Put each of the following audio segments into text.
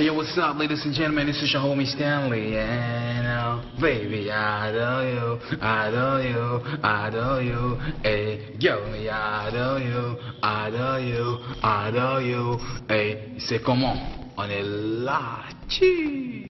Hey yo, what's up, ladies and gentlemen? This is your homie Stanley, and baby, I adore you, I adore you, I adore you. Hey, yo, I adore you, I adore you, I adore you. Hey, c'est comment? On est là, chi.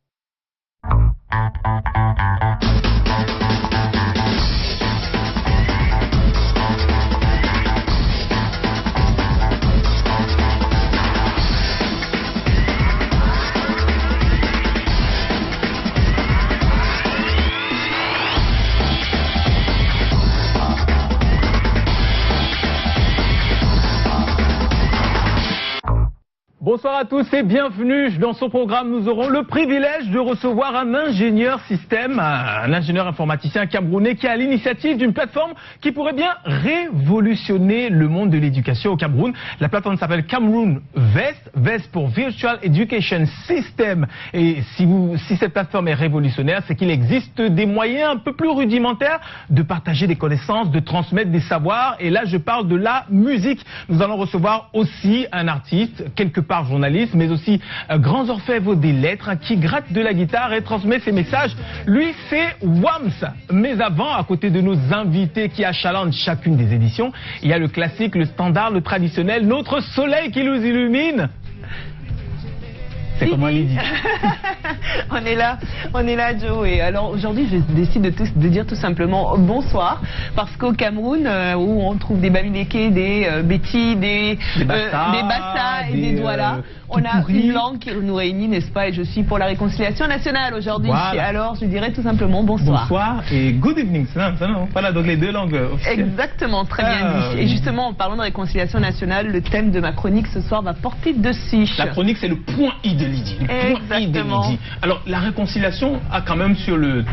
Bonsoir à tous et bienvenue. Dans ce programme, nous aurons le privilège de recevoir un ingénieur système, un ingénieur informaticien camerounais qui est à l'initiative d'une plateforme qui pourrait bien révolutionner le monde de l'éducation au Cameroun. La plateforme s'appelle Cameroun VEST, VEST pour Virtual Education System. Et si cette plateforme est révolutionnaire, c'est qu'il existe des moyens un peu plus rudimentaires de partager des connaissances, de transmettre des savoirs. Et là, je parle de la musique. Nous allons recevoir aussi un artiste, quelque part journaliste, mais aussi grand orfèvre des lettres qui gratte de la guitare et transmet ses messages. Lui, c'est Wams. Mais avant, à côté de nos invités qui achalandent chacune des éditions, il y a le classique, le standard, le traditionnel, notre soleil qui nous illumine. C'est comment Lydie? On est là Joe. Et alors aujourd'hui je décide de dire tout simplement bonsoir, parce qu'au Cameroun où on trouve des Bamileke, des Betty, des Bassa et des Douala, on a une langue qui nous réunit, n'est-ce pas? Et je suis pour la réconciliation nationale aujourd'hui. Voilà. Alors je dirais tout simplement bonsoir. Bonsoir et good evening, non? Voilà, donc les deux langues officielles. Exactement, très bien dit. Oui. Et justement en parlant de réconciliation nationale, le thème de ma chronique ce soir va porter dessus. La chronique, c'est le point I de Lydie. Exactement. Alors la réconciliation a quand même sur le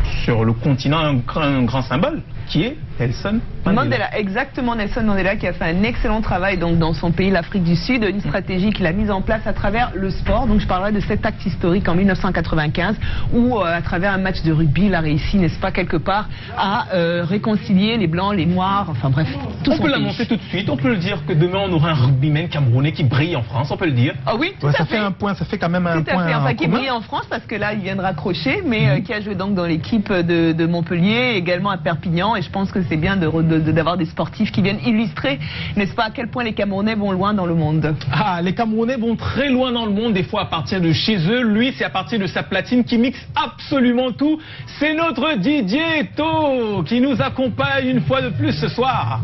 continent un grand symbole qui est Nelson Mandela. Exactement, Nelson Mandela qui a fait un excellent travail donc dans son pays, l'Afrique du Sud, une stratégie qu'il a mise en place à travers le sport. Donc je parlerai de cet acte historique en 1995 où à travers un match de rugby, il a réussi, n'est-ce pas, quelque part à réconcilier les blancs, les noirs, enfin bref, tout son pays. On peut l'annoncer tout de suite, on peut le dire que demain on aura un rugbyman camerounais qui brille en France, on peut le dire. Ah oui, tout à fait. Ça fait un point, ça fait quand même un point. Tout à fait, enfin qui brille en France parce que là il vient de raccrocher, mais qui a joué donc dans l'équipe de Montpellier, également à Perpignan, et je pense que c'est bien d'avoir des sportifs qui viennent illustrer, n'est-ce pas, à quel point les Camerounais vont loin dans le monde. Ah, les Camerounais vont très loin dans le monde, des fois à partir de chez eux. Lui, c'est à partir de sa platine qui mixe absolument tout. C'est notre Didier Eto qui nous accompagne une fois de plus ce soir.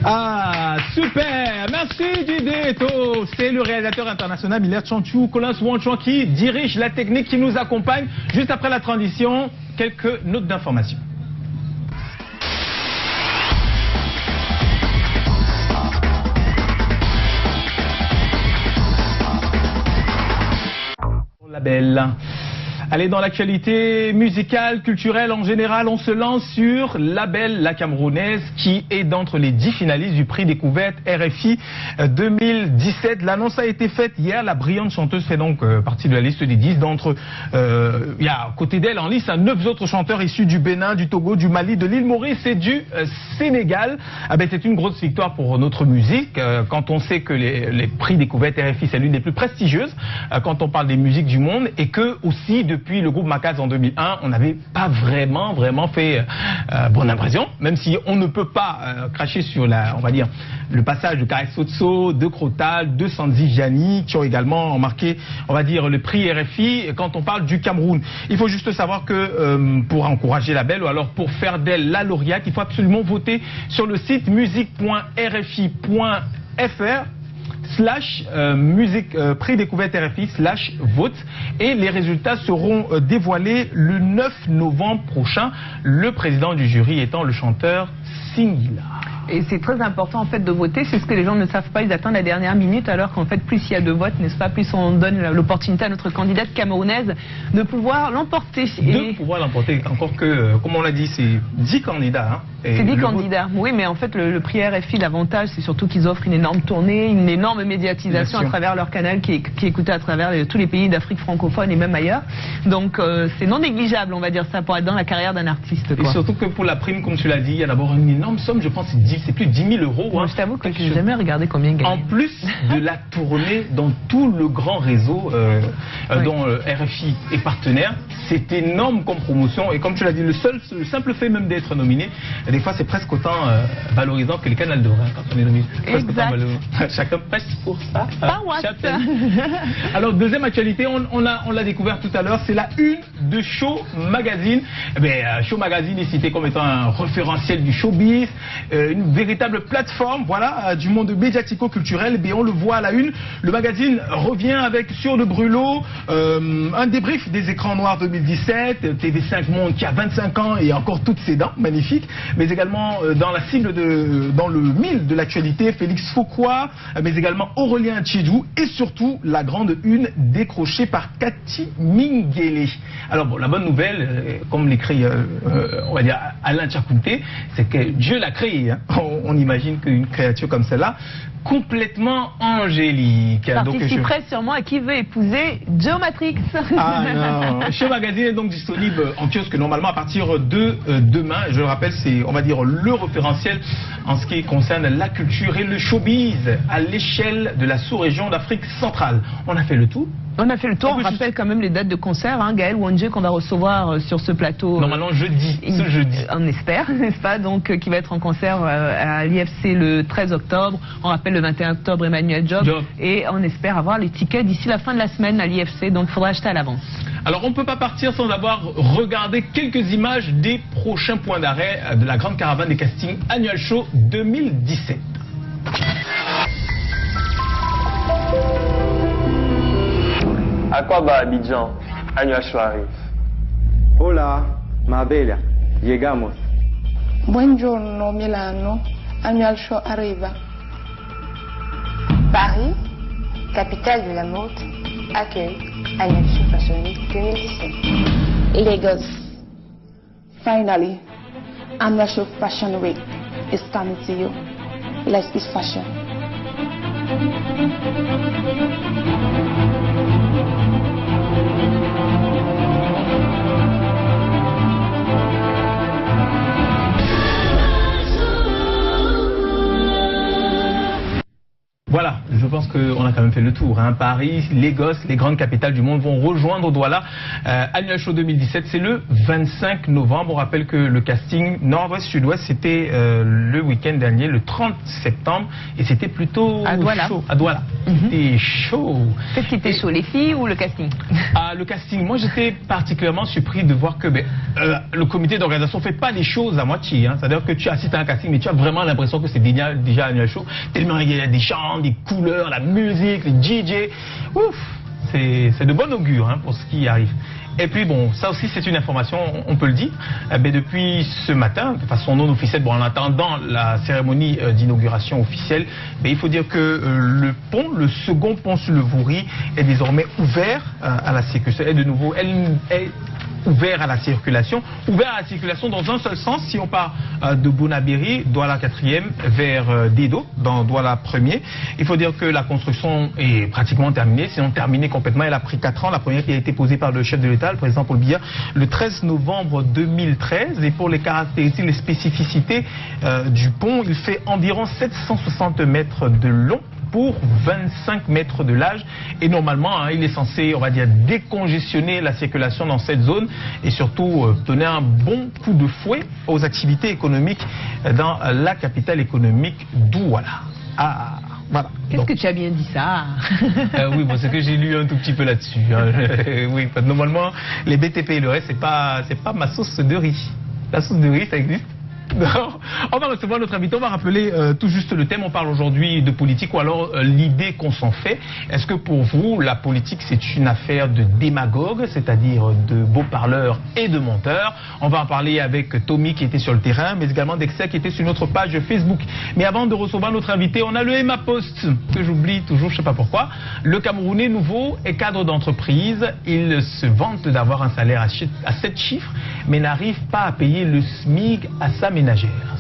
Ah, super! Merci Didier Eto. C'est le réalisateur international Miller Chanchou, Collins Wanchon qui dirige la technique, qui nous accompagne. Juste après la transition, quelques notes d'information. Label. Allez, dans l'actualité musicale, culturelle en général, on se lance sur Label, la Camerounaise, qui est d'entre les 10 finalistes du prix découverte RFI 2017. L'annonce a été faite hier. La brillante chanteuse fait donc partie de la liste des 10. Il y a à côté d'elle en lice 9 autres chanteurs issus du Bénin, du Togo, du Mali, de l'île Maurice et du Sénégal. Ah ben, c'est une grosse victoire pour notre musique. Quand on sait que les prix découverte RFI, c'est l'une des plus prestigieuses quand on parle des musiques du monde, et que aussi depuis depuis le groupe Makaz en 2001, on n'avait pas vraiment fait bonne impression, même si on ne peut pas cracher sur on va dire, le passage de Karex Sotso, de Crotal, de Sandy Gianni, qui ont également marqué, on va dire, le prix RFI quand on parle du Cameroun. Il faut juste savoir que pour encourager la belle ou alors pour faire d'elle la lauréate, il faut absolument voter sur le site musique.rfi.fr /musique prix découverte RFI /vote et les résultats seront dévoilés le 9 novembre prochain, le président du jury étant le chanteur Singila. Et c'est très important en fait de voter, c'est ce que les gens ne savent pas, ils attendent la dernière minute alors qu'en fait plus il y a de votes, n'est-ce pas, plus on donne l'opportunité à notre candidate camerounaise de pouvoir l'emporter. De pouvoir l'emporter, encore que, comme on l'a dit, c'est 10 candidats. Hein, c'est 10 candidats, oui, mais en fait le prix RFI, l'avantage c'est surtout qu'ils offrent une énorme tournée, une énorme médiatisation à travers leur canal qui est écouté à travers tous les pays d'Afrique francophone et même ailleurs. Donc c'est non négligeable, on va dire ça, pour être dans la carrière d'un artiste. Quoi. Et surtout que pour la prime, comme tu l'as dit, il y a d'abord une énorme somme, je pense c'est plus de 10 000 €. Moi, je t'avoue que je n'ai jamais regardé combien il gagne. En plus de la tournée dans tout le grand réseau dont RFI est partenaire, c'est énorme comme promotion. Et comme tu l'as dit, le simple fait même d'être nominé, des fois c'est presque autant valorisant que les canals d'or quand on est nominé. Exact. Chacun presse pour ça. Pas Alors deuxième actualité, on l'a découvert tout à l'heure, c'est la une de Show Magazine. Show Magazine est cité comme étant un référentiel du showbiz, une véritable plateforme, voilà, du monde médiatico-culturel. On le voit à la une. Le magazine revient avec sur le brûlot un débrief des écrans noirs 2017, TV5 Monde qui a 25 ans et encore toutes ses dents, magnifiques, mais également dans la cible dans le mille de l'actualité, Félix Foucault, mais également Aurélien Tchidou et surtout la grande une décrochée par Cathy Minguele. Alors bon, la bonne nouvelle, comme l'écrit on va dire Alain Tchakounté, c'est que Dieu l'a créé. Hein. On imagine qu'une créature comme celle-là, complètement angélique. Participerait sûrement à qui veut épouser Joe Matrix. Ah non. Show Magazine est donc disponible en kiosque normalement à partir de demain. Je le rappelle, c'est, on va dire, le référentiel en ce qui concerne la culture et le showbiz à l'échelle de la sous-région d'Afrique centrale. On a fait le tour. On a fait le tour, on rappelle quand même les dates de concert, hein, Gaël Wondje qu'on va recevoir sur ce plateau. Normalement jeudi, ce jeudi. On espère, n'est-ce pas, donc qui va être en concert à l'IFC le 13 octobre. On rappelle le 21 octobre Emmanuel Job. Et on espère avoir les tickets d'ici la fin de la semaine à l'IFC, donc il faudra acheter à l'avance. Alors on ne peut pas partir sans avoir regardé quelques images des prochains points d'arrêt de la grande caravane des castings Annual Show 2017. Aquaba Abidjan, Annual Show arrive. Hola, Mabella, llegamos. Buongiorno Milano, Annual Show arriva. Paris, capitale de la mode, accueille Annual Show Fashion Week 2017. Lagos. Finally, Annual Show Fashion Week is coming to you. Let's is fashion. Voilà, je pense qu'on a quand même fait le tour. Hein. Paris, Lagos, les grandes capitales du monde vont rejoindre Douala. Annual Show 2017, c'est le 25 novembre. On rappelle que le casting Nord-Ouest-Sud-Ouest, c'était le week-end dernier, le 30 septembre. Et c'était plutôt à Douala. Chaud. À Douala. C'était chaud. Qu'est-ce qui était chaud, les filles ou le casting? Le casting, moi j'étais particulièrement surpris de voir que le comité d'organisation ne fait pas les choses à moitié. Hein. C'est-à-dire que tu assistes à un casting, mais tu as vraiment l'impression que c'est déjà Annual Show. Tellement il y a des chants, des couleurs, la musique, les DJ. Ouf, c'est de bon augure hein, pour ce qui arrive. Et puis bon, ça aussi c'est une information, on peut le dire, depuis ce matin, de façon non officielle, en attendant la cérémonie d'inauguration officielle, il faut dire que le pont, le second pont sur le Vouri, est désormais ouvert à la circulation. Et de nouveau, elle est ouvert à la circulation dans un seul sens. Si on part de Bonabéry, Douala 4e, vers Dedo, dans Douala 1er, il faut dire que la construction est pratiquement terminée, sinon terminée complètement. Elle a pris 4 ans. La première qui a été posée par le chef de l'État, le président Paul Biya, le 13 novembre 2013. Et pour les caractéristiques, les spécificités du pont, il fait environ 760 mètres de long pour 25 mètres de large. Et normalement, hein, il est censé, on va dire, décongestionner la circulation dans cette zone et surtout donner un bon coup de fouet aux activités économiques dans la capitale économique Douala. Ah, voilà. Qu'est-ce que tu as bien dit ça? Oui, bon, c'est que j'ai lu un tout petit peu là-dessus. Hein. Oui, normalement, les BTP et le reste, c'est pas ma sauce de riz. La sauce de riz, ça existe? Non. On va recevoir notre invité, on va rappeler tout juste le thème. On parle aujourd'hui de politique ou alors l'idée qu'on s'en fait. Est-ce que pour vous, la politique c'est une affaire de démagogues, c'est-à-dire de beaux parleurs et de menteurs? On va en parler avec Tommy qui était sur le terrain, mais également Dexter qui était sur notre page Facebook. Mais avant de recevoir notre invité, on a le Emma Post, que j'oublie toujours, je ne sais pas pourquoi. Le Camerounais nouveau est cadre d'entreprise. Il se vante d'avoir un salaire à 7 chiffres, mais n'arrive pas à payer le SMIC à sa ménagère.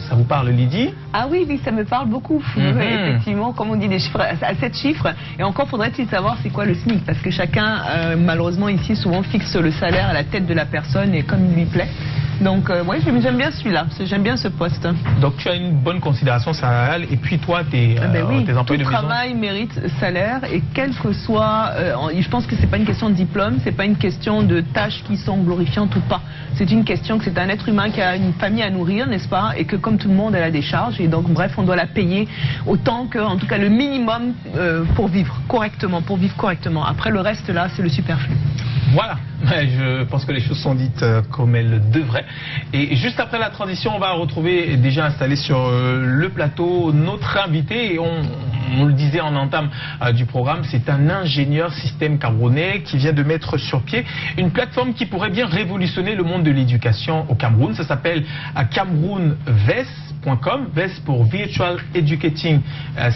Ça vous parle, Lydie? Ah oui, oui, ça me parle beaucoup. Effectivement, comme on dit, des chiffres à 7 chiffres. Et encore faudrait-il savoir c'est quoi le SMIC, parce que chacun, malheureusement ici, souvent fixe le salaire à la tête de la personne et comme il lui plaît. Donc, oui, j'aime bien celui-là, j'aime bien ce poste. Donc, tu as une bonne considération salariale et puis toi, tes employés de maison. Tout travail mérite salaire et quel que soit, je pense que c'est pas une question de diplôme, c'est pas une question de tâches qui sont glorifiantes ou pas. C'est une question que c'est un être humain qui a une famille à nourrir, n'est-ce pas? Et que comme tout le monde, elle a des charges et donc, bref, on doit la payer autant que, en tout cas, le minimum pour vivre correctement, Après, le reste, là, c'est le superflu. Voilà, je pense que les choses sont dites comme elles devraient. Et juste après la transition, on va retrouver déjà installé sur le plateau notre invité. Et on le disait en entame du programme, c'est un ingénieur système camerounais qui vient de mettre sur pied une plateforme qui pourrait bien révolutionner le monde de l'éducation au Cameroun. Ça s'appelle CamerounVES.com, VES pour Virtual Educating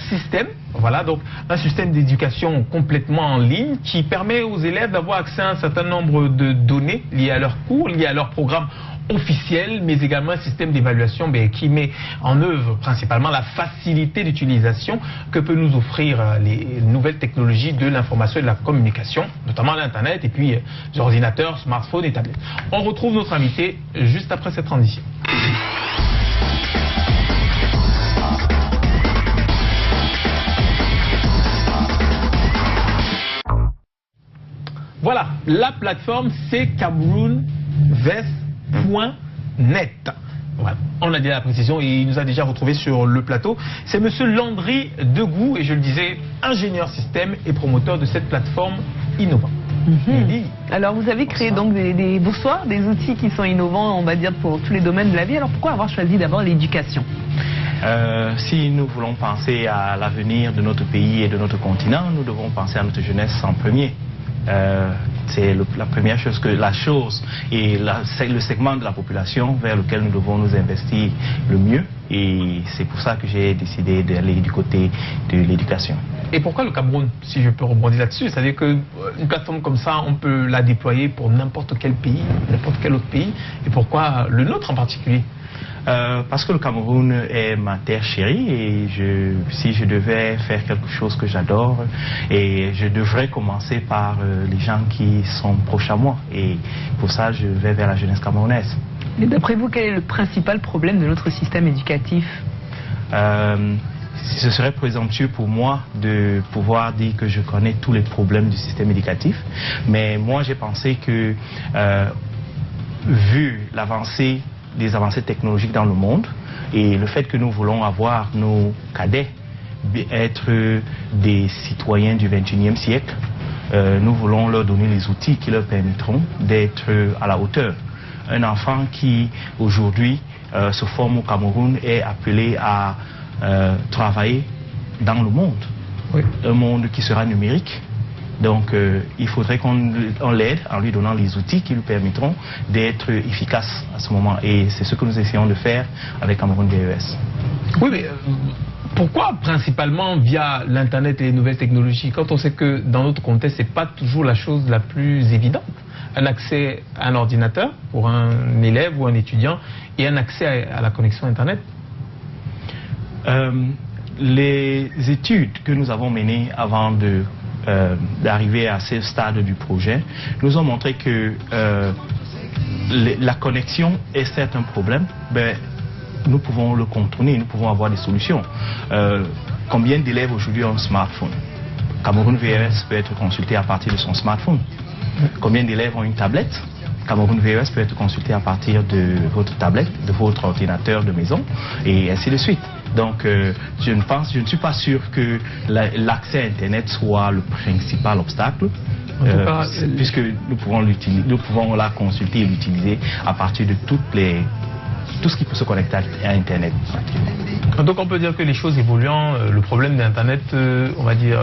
System. Voilà, donc un système d'éducation complètement en ligne qui permet aux élèves d'avoir accès à un certain nombre de données liées à leurs cours, liées à leur programme officiel, mais également un système d'évaluation qui met en œuvre principalement la facilité d'utilisation que peut nous offrir les nouvelles technologies de l'information et de la communication, notamment l'Internet et puis les ordinateurs, smartphones et tablettes. On retrouve notre invité juste après cette transition. Voilà, la plateforme c'est CamerounVES.net. Voilà. On a dit la précision et il nous a déjà retrouvé sur le plateau. C'est monsieur Landry Degou et je le disais, ingénieur système et promoteur de cette plateforme innovante. Alors vous avez créé donc des outils qui sont innovants, on va dire, pour tous les domaines de la vie. Alors pourquoi avoir choisi d'abord l'éducation? Si nous voulons penser à l'avenir de notre pays et de notre continent, nous devons penser à notre jeunesse en premier. C'est la première chose et le segment de la population vers lequel nous devons nous investir le mieux, et c'est pour ça que j'ai décidé d'aller du côté de l'éducation. Et pourquoi le Cameroun, si je peux rebondir là-dessus? C'est-à-dire qu'une plateforme comme ça, on peut la déployer pour n'importe quel pays, n'importe quel autre pays, et pourquoi le nôtre en particulier? Parce que le Cameroun est ma terre chérie et si je devais faire quelque chose que j'adore, et je devrais commencer par les gens qui sont proches à moi, et pour ça je vais vers la jeunesse camerounaise. Et d'après vous, quel est le principal problème de notre système éducatif? Ce serait présomptueux pour moi de pouvoir dire que je connais tous les problèmes du système éducatif, mais moi j'ai pensé que vu des avancées technologiques dans le monde et le fait que nous voulons avoir nos cadets être des citoyens du 21e siècle, nous voulons leur donner les outils qui leur permettront d'être à la hauteur. Un enfant qui aujourd'hui se forme au Cameroun est appelé à travailler dans le monde, oui. Un monde qui sera numérique. Donc il faudrait qu'on l'aide en lui donnant les outils qui lui permettront d'être efficace à ce moment. Et c'est ce que nous essayons de faire avec Cameroun VES. Oui, mais pourquoi principalement via l'Internet et les nouvelles technologies, quand on sait que dans notre contexte, ce n'est pas toujours la chose la plus évidente? Un accès à un ordinateur pour un élève ou un étudiant et un accès à la connexion Internet? Les études que nous avons menées avant d'arriver à ce stade du projet nous ont montré que la connexion est certes un problème, mais nous pouvons le contourner, nous pouvons avoir des solutions. Combien d'élèves aujourd'hui ont un smartphone? Cameroun VRS peut être consulté à partir de son smartphone. Combien d'élèves ont une tablette? Cameroun VRS peut être consulté à partir de votre tablette, de votre ordinateur de maison, et ainsi de suite. Donc, je ne suis pas sûr que l'accès à Internet soit le principal obstacle. Puisque nous pouvons la consulter et l'utiliser à partir de tout ce qui peut se connecter à Internet. Donc on peut dire que les choses évoluant, le problème d'Internet, on va dire,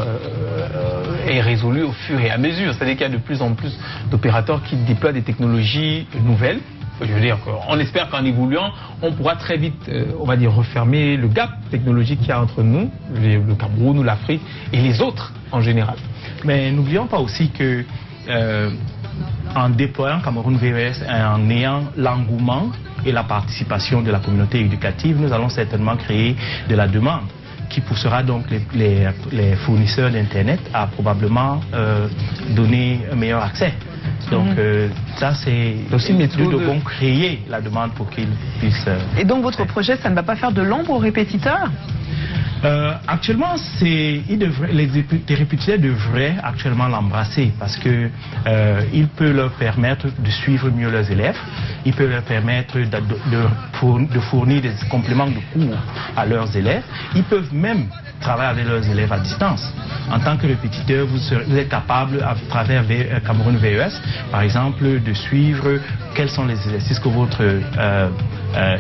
est résolu au fur et à mesure. C'est-à-dire qu'il y a de plus en plus d'opérateurs qui déploient des technologies nouvelles. Je veux dire qu'on espère qu'en évoluant, on pourra très vite, on va dire, refermer le gap technologique qu'il y a entre nous, le Cameroun ou l'Afrique, et les autres en général. Mais n'oublions pas aussi que en déployant Cameroun VRS, en ayant l'engouement et la participation de la communauté éducative, nous allons certainement créer de la demande qui poussera donc les fournisseurs d'Internet à probablement donner un meilleur accès. Donc ça c'est aussi nous devons créer la demande pour qu'ils puissent... Et donc votre projet, ça ne va pas faire de l'ombre aux répétiteurs? Actuellement, les répétiteurs devraient actuellement l'embrasser parce que il peut leur permettre de suivre mieux leurs élèves, il peut leur permettre de fournir des compléments de cours à leurs élèves, ils peuvent même travailler avec leurs élèves à distance. En tant que répétiteur, vous êtes capable, à travers Cameroun VES, par exemple, de suivre quels sont les exercices que votre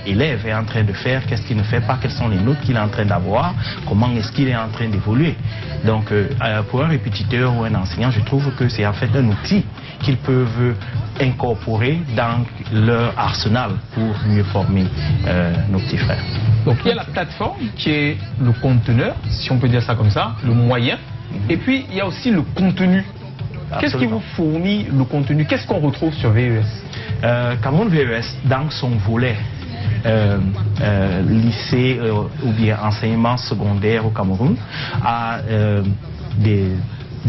élève est en train de faire, qu'est-ce qu'il ne fait pas, quelles sont les notes qu'il est en train d'avoir, comment est-ce qu'il est en train d'évoluer. Donc, pour un répétiteur ou un enseignant, je trouve que c'est en fait un outil qu'ils peuvent incorporer dans leur arsenal pour mieux former nos petits frères. Donc, il y a la plateforme qui est le conteneur, si on peut dire ça comme ça, le moyen. Et puis, il y a aussi le contenu. Qu'est-ce qui vous fournit le contenu? Qu'est-ce qu'on retrouve sur VES? Cameroun VES, dans son volet lycée ou bien enseignement secondaire au Cameroun, a des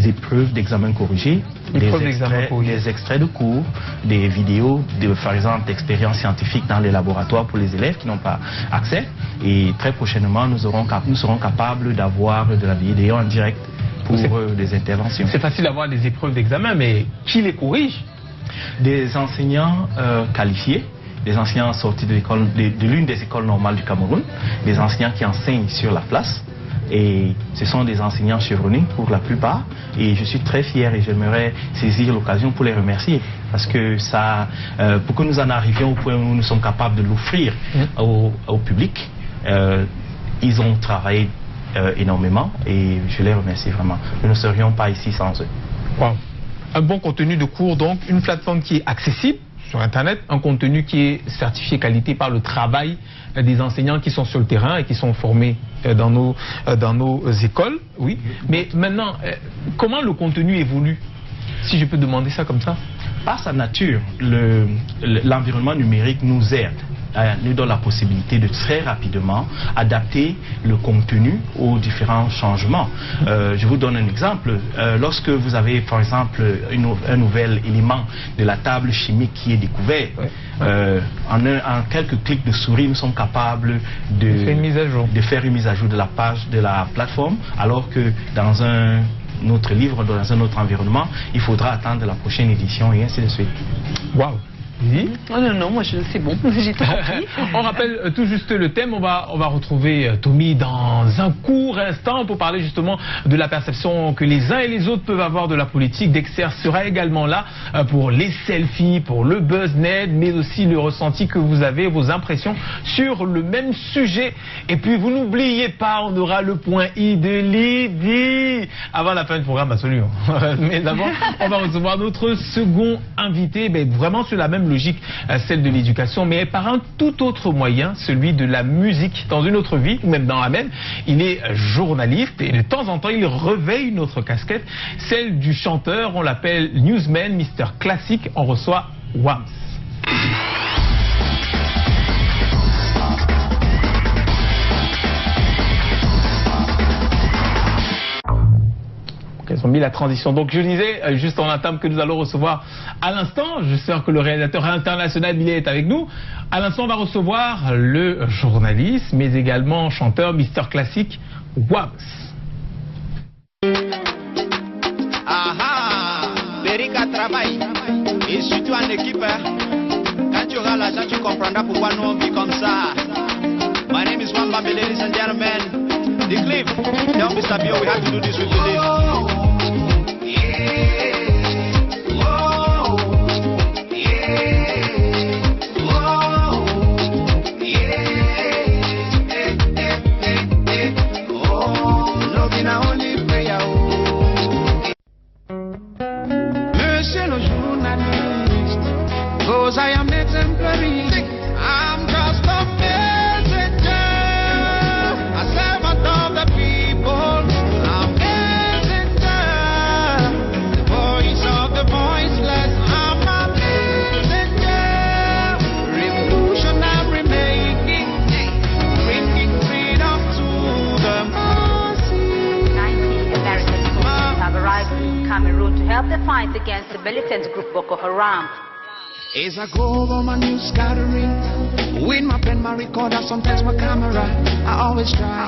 épreuves d'examen corrigé, des extraits de cours, des vidéos, par exemple d'expériences scientifiques dans les laboratoires pour les élèves qui n'ont pas accès. Et très prochainement, nous serons capables d'avoir de la vidéo en direct pour des interventions. C'est facile d'avoir des épreuves d'examen, mais qui les corrige? Des enseignants qualifiés, des enseignants sortis de l'une des écoles normales du Cameroun, des enseignants qui enseignent sur la place. Et ce sont des enseignants chevronnés pour la plupart. Et je suis très fier et j'aimerais saisir l'occasion pour les remercier. Parce que ça, pour que nous en arrivions au point où nous sommes capables de l'offrir au public, ils ont travaillé énormément et je les remercie vraiment. Nous ne serions pas ici sans eux. Wow. Un bon contenu de cours, donc une plateforme qui est accessible sur Internet, un contenu qui est certifié qualité par le travail des enseignants qui sont sur le terrain et qui sont formés dans nos écoles. Oui. Mais maintenant, comment le contenu évolue? Si je peux demander ça comme ça. Par sa nature, l'environnement numérique nous aide. Nous donne la possibilité de très rapidement adapter le contenu aux différents changements. Je vous donne un exemple. Lorsque vous avez par exemple un nouvel élément de la table chimique qui est découvert, en quelques clics de souris, nous sommes capables de faire une mise à jour de la page de la plateforme, alors que dans un autre livre, dans un autre environnement, il faudra attendre la prochaine édition et ainsi de suite. Waouh! Oui. Oh non, moi c'est bon, j'ai tout compris. On rappelle tout juste le thème, on va retrouver Tommy dans un court instant pour parler justement de la perception que les uns et les autres peuvent avoir de la politique. Dexter sera également là pour les selfies, pour le BuzzNet, mais aussi le ressenti que vous avez, vos impressions sur le même sujet. Et puis vous n'oubliez pas, on aura le point I de Lydie avant la fin du programme, absolument. Mais avant, on va recevoir notre second invité, vraiment sur la même logique, celle de l'éducation, mais par un tout autre moyen, celui de la musique. Dans une autre vie, ou même dans la même, il est journaliste et de temps en temps, il revêt une autre casquette, celle du chanteur. On l'appelle Newsman, Mister Classic. On reçoit Wams. ont mis la transition. Donc je disais, juste en entame, que nous allons recevoir à l'instant, j'espère que le réalisateur international Millet est avec nous. À l'instant, on va recevoir le journaliste, mais également chanteur, Mister Classique, Wams. Berica travaille, et surtout en équipe. Quand tu auras l'argent, tu comprendras pourquoi nous on vit comme ça. My name is Wamba, ladies and gentlemen. The Cliff, tell Mr. Bio we have to do this with the Monsieur le journaliste, cause I am exemplary. I'm just a messenger, a servant of the people. I'm messenger, the voice of the voiceless. I'm a messenger, revolution I'm remaking, bringing freedom to the masses. 90 American soldiers have arrived in Cameroon to help the fight against the militant group Boko Haram. As I go over my news gathering, with my pen, my recorder, sometimes my camera, I always try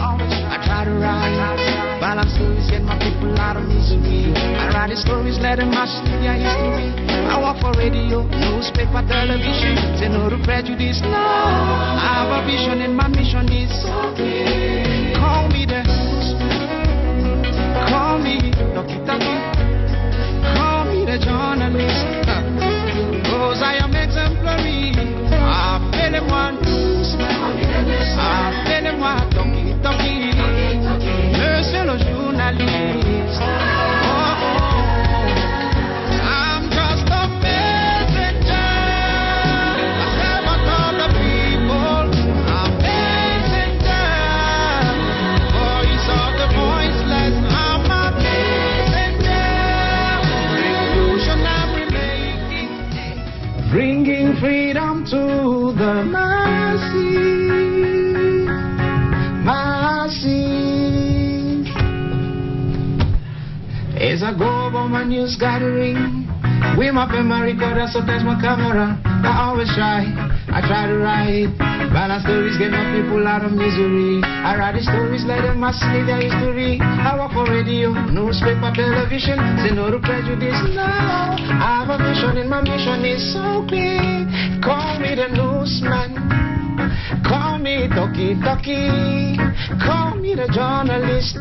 to write, balance stories, get my people out of misery. I write the stories, let them match their history. I work for radio, newspaper, television, say no to prejudice, no. I have a vision and my mission is so clear. Call me the newsman, call me Doki Doki, call me the journalist. Cause I am exemplary. Appelez-moi doucement, appelez-moi Doki Doki, monsieur le journaliste. I'm just a messenger, a servant of the people. I'm messenger, voice of the voiceless. I'm a messenger, revolution I'm remaking, bringing freedom to the masses, masses. As I go over my news gathering, with my pen, my recorder, sometimes my camera, I always try to write, balance stories, get my people out of misery. I write the stories, let them match their history. I work for radio, newspaper, television, say no to prejudice, no. I have a vision and my mission is so clear. Call me the newsman, call me Doki Doki, call me the journalist,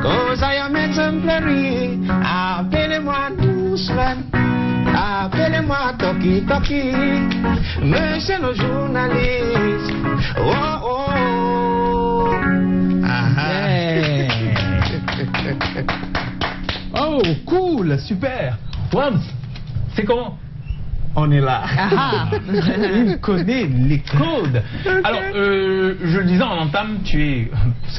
cause I am exemplary. Appelez-moi newsman, appelez-moi Doki Doki, monsieur le journaliste. Oh oh, Oh, cool, super. Wams, c'est comment? On est là. Il connaît les codes. Alors, je le disais en entame, c'est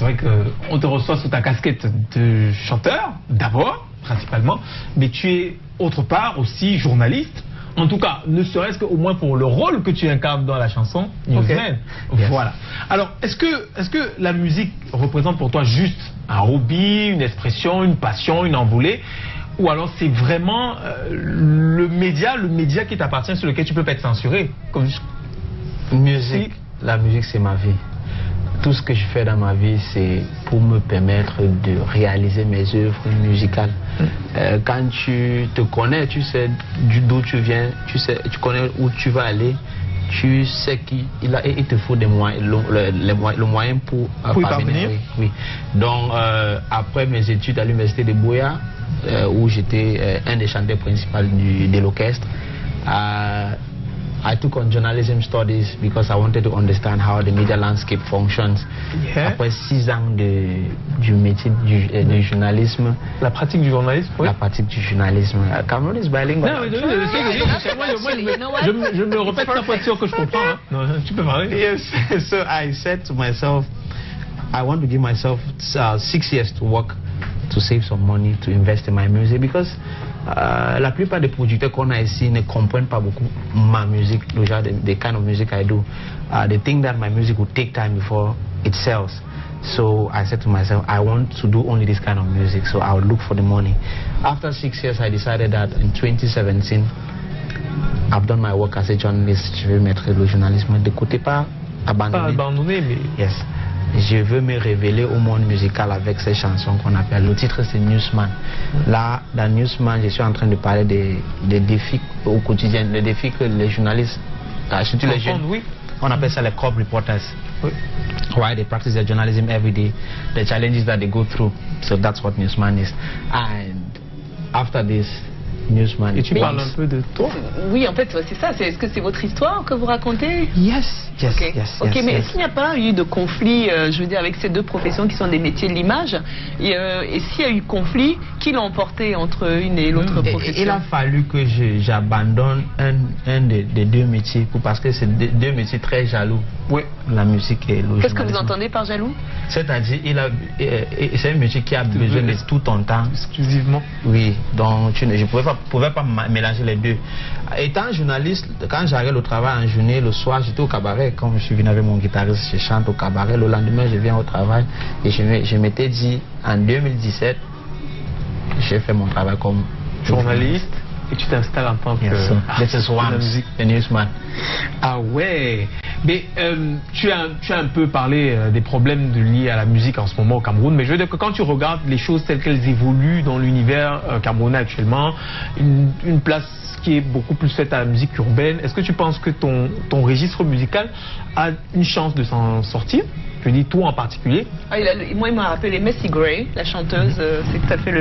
vrai qu'on te reçoit sous ta casquette de chanteur, d'abord, principalement, mais tu es autre part aussi journaliste. En tout cas, ne serait-ce qu'au moins pour le rôle que tu incarnes dans la chanson Newsman. Okay. Voilà. Alors, est-ce que la musique représente pour toi juste un hobby, une expression, une passion, une envolée? Ou alors c'est vraiment le média qui t'appartient, sur lequel tu peux pas être censuré comme... Musique, la musique c'est ma vie. Tout ce que je fais dans ma vie, c'est pour me permettre de réaliser mes œuvres musicales. Quand tu te connais, tu sais d'où tu viens, tu connais où tu vas aller, tu sais qu'il te faut des moyens, le moyen pour parvenir. Oui. Donc après mes études à l'université de Buea, où j'étais un des chanteurs principaux de l'orchestre, I took on journalism studies because I wanted to understand how the media landscape functions. Après 6 ans du métier du journalisme. La pratique du journalisme, oui. La pratique du journalisme. Cameroun is bilingual. Non, je me répète ça pour être sûr que je comprends. Hein. Non, tu peux parler. Yes. So I said to myself, I want to give myself 6 years to work, to save some money, to invest in my music, because la plupart des producteurs qu'on a ici ne comprennent pas beaucoup ma musique, the kind of music I do. They think that my music will take time before it sells. So I said to myself, I want to do only this kind of music, so I would look for the money. After 6 years, I decided that in 2017, I've done my work as a journalist. Je veux mettre le journalisme de côté, pas abandonner. Pas abandonner, mais... Yes. Je veux me révéler au monde musical avec ces chansons qu'on appelle. Le titre c'est Newsman. Là, dans Newsman, je suis en train de parler des défis au quotidien, les défis que les journalistes, surtout les jeunes, oui. On appelle ça les cop reporters. Oui. Why they practice their journalism every day, the challenges that they go through. So that's what Newsman is. And after this, Newsman. Et tu parles un peu de toi? Oui, en fait, c'est ça. Est-ce que c'est votre histoire que vous racontez? Yes. Ok, mais est-ce qu'il n'y a pas eu de conflit, je veux dire, avec ces deux professions qui sont des métiers de l'image? Et s'il y a eu conflit, qui l'a emporté entre une et l'autre profession? Il a fallu que j'abandonne un des deux métiers, parce que c'est deux métiers très jaloux. Oui. La musique et le journalisme. Qu'est-ce que vous entendez par jaloux? C'est-à-dire, c'est un métier qui a besoin de tout ton temps. Exclusivement. Oui, donc je ne pouvais pas mélanger les deux. Étant journaliste, quand j'arrive au travail en journée, le soir, j'étais au cabaret. Quand je suis venu avec mon guitariste, je chante au cabaret. Le lendemain, je viens au travail. Et je m'étais dit, en 2017, j'ai fait mon travail comme journaliste. Et tu t'installes en tant que... This is Wams, the newsman. Ah ouais. Mais tu as un peu parlé des problèmes liés à la musique en ce moment au Cameroun. Mais je veux dire que quand tu regardes les choses telles qu'elles évoluent dans l'univers camerounais actuellement, une place qui est beaucoup plus faite à la musique urbaine, est-ce que tu penses que ton registre musical a une chance de s'en sortir? Je dis toi en particulier. Moi, il m'a rappelé Messi Gray, la chanteuse. C'est tout à fait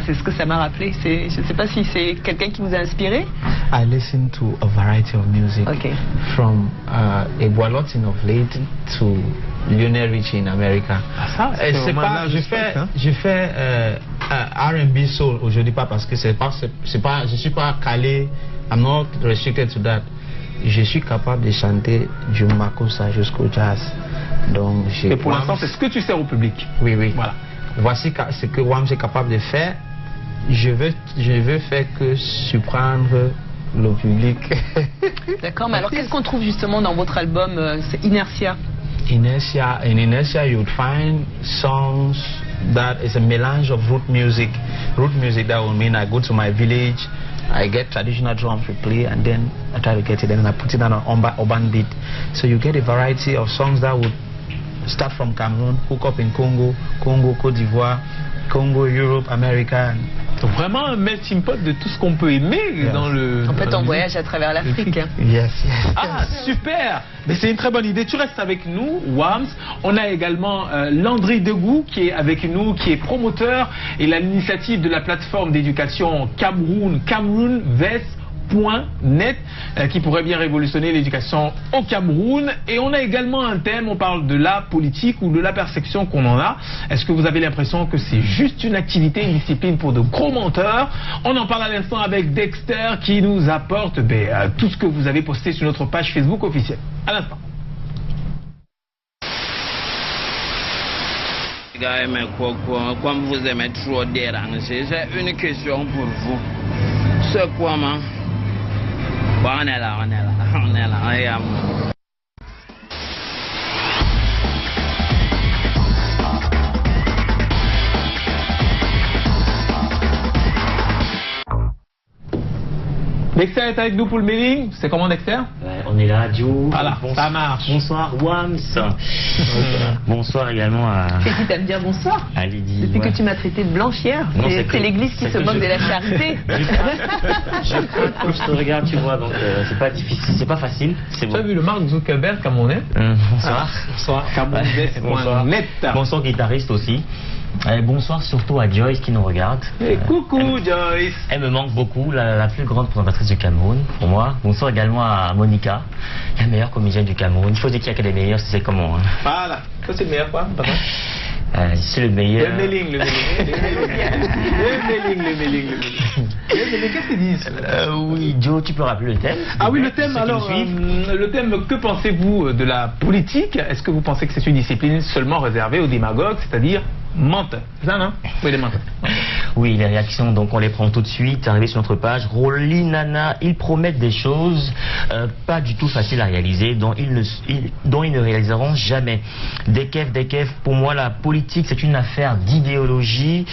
c'est ce que ça m'a rappelé. Je ne sais pas si c'est quelqu'un qui vous a inspiré. I listen to a variety of music. Okay. From Eboalotin of late to Lionel Richie in America. Ah, ça, je fais R&B soul aujourd'hui, pas parce que je suis pas calé. I'm not restricted to that. Je suis capable de chanter du makossa jusqu'au jazz. Donc, et pour l'instant, c'est ce que tu sers au public. Oui. Voilà. Voici ce que Wams est capable de faire. Je veux faire que surprendre le public. D'accord, mais alors qu'est-ce qu'on trouve justement dans votre album Inertia? In Inertia, you would find songs that is a melange of root music. Root music, that would mean I go to my village, I get traditional drums to play, and then I try to get it, and then I put it on an urban beat. So you get a variety of songs that would start from Cameroon, hook up in Congo, Côte d'Ivoire, Congo, Europe, America. Donc vraiment un melting pot de tout ce qu'on peut aimer dans le... En fait, on voyage à travers l'Afrique. Yes. Ah, super. Mais c'est une très bonne idée. Tu restes avec nous, Wams. On a également Landry Degou qui est avec nous, qui est promoteur et l'initiative de la plateforme d'éducation CameroonVest.net qui pourrait bien révolutionner l'éducation au Cameroun. Et on a également un thème, on parle de la politique ou de la perception qu'on en a. Est-ce que vous avez l'impression que c'est juste une activité, une discipline pour de gros menteurs? On en parle à l'instant avec Dexter qui nous apporte tout ce que vous avez posté sur notre page Facebook officielle. À l'instant. Comme vous aimez trop déranger, j'ai une question pour vous. C'est quoi, man? On est là, regarde. Dexter est avec nous pour le mailing. C'est comment, Dexter? On est là, Joe. Voilà, ça marche. Bonsoir, Wams. Bonsoir également à... C'est qui t'aime dire bonsoir? À Lydie. Depuis que tu m'as traité de blanchière. C'est l'église qui se moque de la charité. Je quand je te regarde, tu vois, donc c'est pas difficile, c'est pas facile. Tu as vu le Mark Zuckerberg camerounais? Bonsoir. Bonsoir. Camerounais.net. Bonsoir, guitariste aussi. Bonsoir surtout à Joyce qui nous regarde. Coucou Joyce. Elle me manque beaucoup, la plus grande présentatrice du Cameroun pour moi. Bonsoir également à Monica, la meilleure comédienne du Cameroun. Il faut dire qu'il y a que les meilleurs, c'est comment. Voilà, toi c'est le meilleur quoi, papa? C'est le meilleur. Le mailing. Qu'est-ce qu'ils disent? Oui, Joe, tu peux rappeler le thème? Ah oui, le thème, alors, le thème, que pensez-vous de la politique? Est-ce que vous pensez que c'est une discipline seulement réservée aux démagogues, c'est-à-dire menteurs? C'est ça, non? Oui, les menteurs. Oui, les réactions, donc on les prend tout de suite. Arrivé sur notre page, Rolly, Nana, ils promettent des choses pas du tout faciles à réaliser, dont ils ne réaliseront jamais. Dekef, pour moi, la politique, c'est une affaire d'idéologie.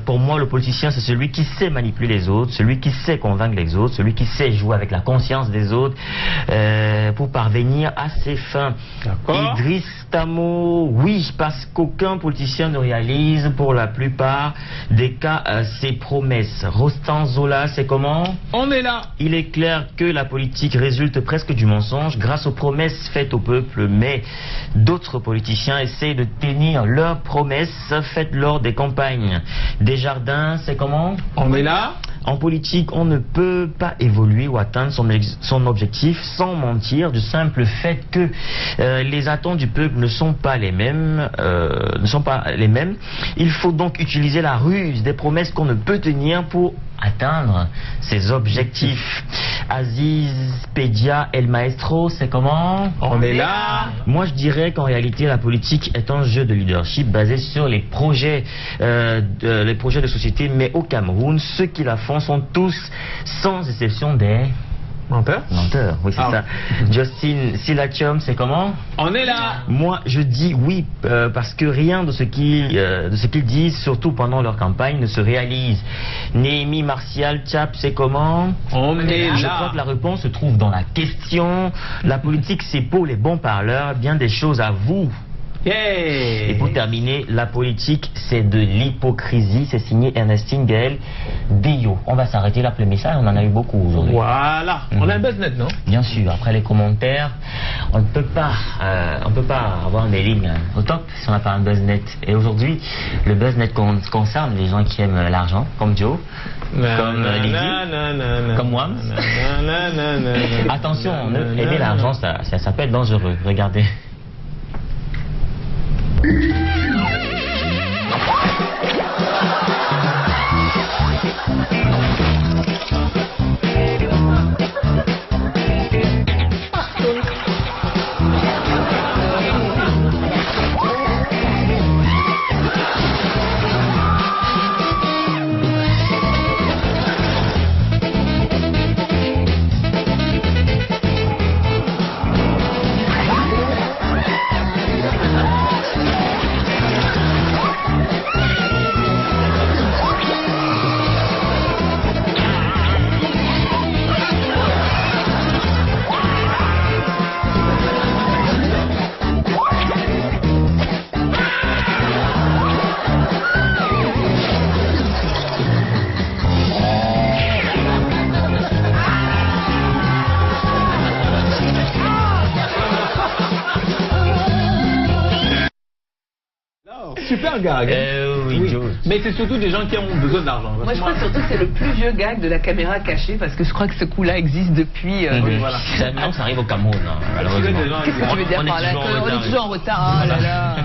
Pour moi, le politicien, c'est celui qui sait manipuler les autres, celui qui sait convaincre les autres, celui qui sait jouer avec la conscience des autres pour parvenir à ses fins. Idriss Tamo, oui, parce qu'aucun politicien ne réalise pour la plupart des cas ses promesses. Rostan Zola, c'est comment? On est là. Il est clair que la politique résulte presque du mensonge grâce aux promesses faites au peuple, mais d'autres politiciens essaient de tenir leurs promesses faites lors des campagnes. Desjardins, c'est comment? On est là. En politique, on ne peut pas évoluer ou atteindre son objectif sans mentir, du simple fait que les attentes du peuple ne sont pas les mêmes. Il faut donc utiliser la ruse des promesses qu'on ne peut tenir pour atteindre ses objectifs. Aziz Pedia El Maestro, c'est comment? On est là. Moi, je dirais qu'en réalité, la politique est un jeu de leadership basé sur les projets de société, mais au Cameroun, ceux qui la font sont tous, sans exception, des menteurs, oui, c'est ça. Justin Silatium, c'est comment? On est là. Moi, je dis oui, parce que rien de ce qu'ils disent, surtout pendant leur campagne, ne se réalise. Néhémie Martial Chap, c'est comment? On est là. Je crois que la réponse se trouve dans la question. La politique, c'est pour les bons parleurs, bien des choses à vous. Yeah. Et pour terminer, la politique, c'est de l'hypocrisie. C'est signé Ernestine Gaël Dio. On va s'arrêter là pour les messages. On en a eu beaucoup aujourd'hui. Voilà. On a un BuzzNet, non? Bien sûr. Après les commentaires, on ne peut pas avoir des lignes au top si on n'a pas un BuzzNet. Et aujourd'hui, le BuzzNet concerne les gens qui aiment l'argent, comme Joe, comme Lizzie, comme Wams. Attention, aimer l'argent, ça peut être dangereux. Regardez. Super gag. Oui. Mais c'est surtout des gens qui ont besoin d'argent. Moi, je crois que surtout c'est le plus vieux gag de la caméra cachée parce que je crois que ce coup-là existe depuis. Voilà. Maintenant, ça arrive au Cameroun, malheureusement. Qu'est-ce que tu veux dire par là? On est toujours en retard. Oh là là.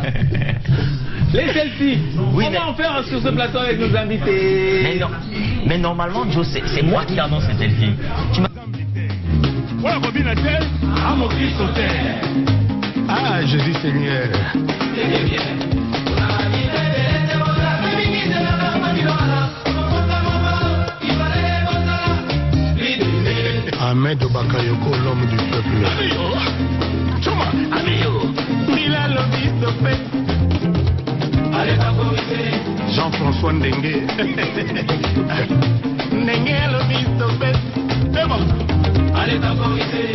Les selfies. Oui, comment faire sur ce plateau avec nos invités? Mais normalement, Joe, c'est moi qui annonce ces selfies. Ah, Jésus Seigneur. Ahmed Bakayoko, l'homme du peuple. Jean-François Ndengue. Ndengue, l'homme du peuple. C'est bon. Allez, temporiser.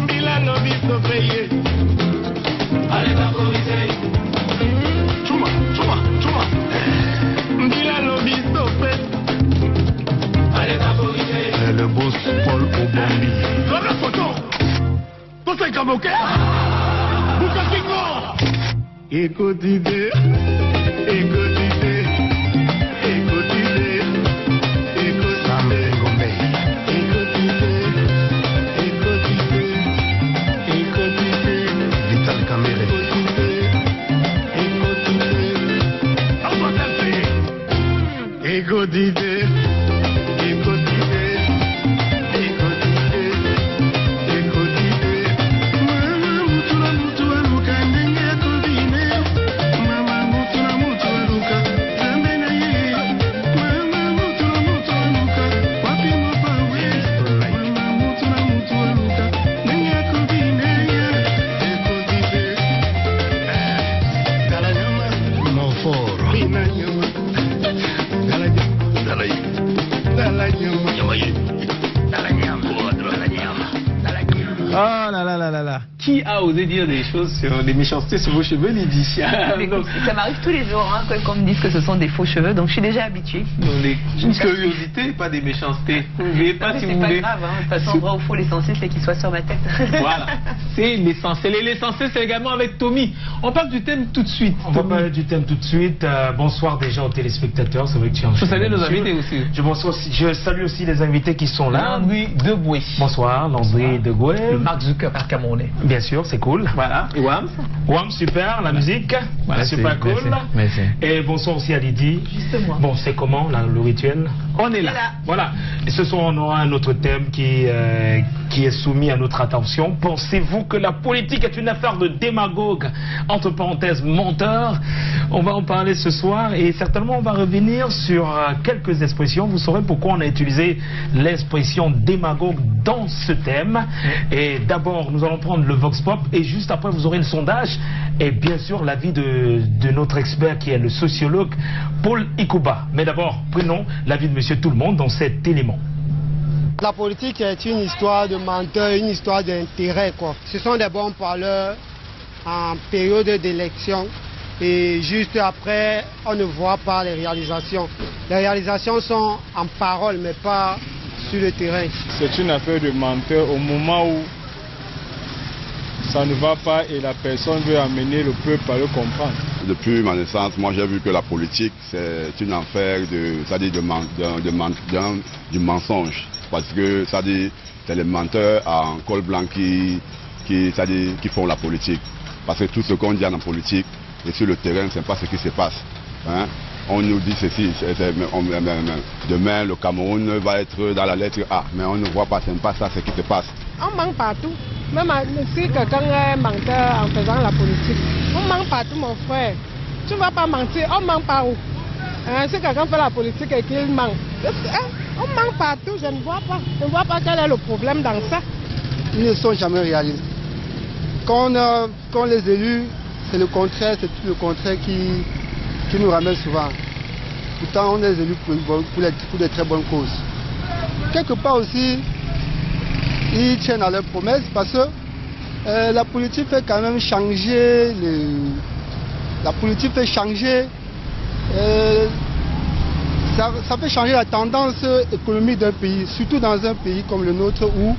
Milan, l'homme du peuple. Allez, temporiser. Chuma. Milan, l'homme du peuple. Le boss Paul Obambi. Comme la photo. Tout c'est comme ok. Écoutez. Vital Caméré. Écoutez. osé dire des choses sur des méchancetés sur vos cheveux, Lydie. Donc, ça m'arrive tous les jours hein, quand on me dit que ce sont des faux cheveux, donc je suis déjà habituée. Une curiosité, pas des méchancetés. N'oubliez pas si vous voulez. C'est pas grave, hein. De toute façon, vrai ou faux, l'essentiel c'est qu'il soit sur ma tête. Voilà, c'est l'essentiel. Et l'essentiel, c'est également avec Tommy. On parle du thème tout de suite. On va parler du thème tout de suite. Bonsoir déjà aux téléspectateurs. C'est vrai que tu en Je salue nos invités aussi. Je salue aussi les invités qui sont là. Landry Degoué. Bonsoir, Landry Degoué. Le Mark Zuckerberg camerounais. Bien sûr, c'est cool. Voilà. Et Wams. Wams, super. La musique. Voilà, super cool. Merci. Et bonsoir aussi à Lydie. Justement. Bon, c'est comment le rituel? On est là. Voilà. Et ce soir, on aura un autre thème qui est soumis à notre attention. Pensez-vous que la politique est une affaire de démagogues, entre parenthèses menteurs? On va en parler ce soir et certainement on va revenir sur quelques expressions. Vous saurez pourquoi on a utilisé l'expression démagogue dans ce thème. Et d'abord, nous allons prendre le Vox Pop et juste après, vous aurez le sondage et bien sûr l'avis de notre expert qui est le sociologue Paul Ikuba. Mais d'abord, prenons l'avis de Monsieur Tout-le-Monde dans cet élément. La politique est une histoire de menteurs, une histoire d'intérêt, quoi. Ce sont des bons parleurs en période d'élection et juste après, on ne voit pas les réalisations. Les réalisations sont en parole, mais pas sur le terrain. C'est une affaire de menteurs au moment où ça ne va pas et la personne veut amener le peuple à le comprendre. Depuis ma naissance, moi j'ai vu que la politique c'est une affaire du mensonge. Parce que c'est les menteurs en col blanc qui font la politique. Parce que tout ce qu'on dit en politique et sur le terrain, ce n'est pas ce qui se passe. Hein? On nous dit ceci, demain le Cameroun va être dans la lettre A, mais on ne voit pas, ce n'est pas ça ce qui se passe. On manque partout. Même si quelqu'un est menteur en faisant la politique, on manque partout, mon frère. Tu ne vas pas mentir, on manque pas où? Hein, si quelqu'un fait la politique et qu'il manque, on manque partout, je ne vois pas quel est le problème dans ça. Ils ne sont jamais réalisés. Quand les élus, c'est le contraire, c'est tout le contraire qui nous ramène souvent. Pourtant, on est élus pour des très bonnes causes. Quelque part aussi, ils tiennent à leurs promesses parce que la politique fait quand même changer ça fait changer la tendance économique d'un pays, surtout dans un pays comme le nôtre où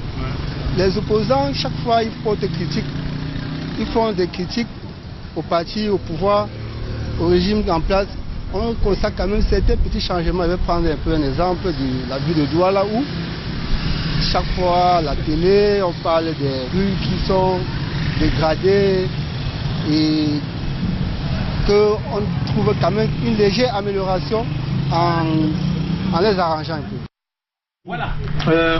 les opposants, chaque fois, ils font des critiques. Ils font des critiques au parti, au pouvoir, au régime en place. On constate quand même certains petits changements. Je vais prendre un peu un exemple de la ville de Douala où chaque fois à la télé, on parle des rues qui sont dégradées et qu'on trouve quand même une légère amélioration en les arrangeant un peu. Voilà,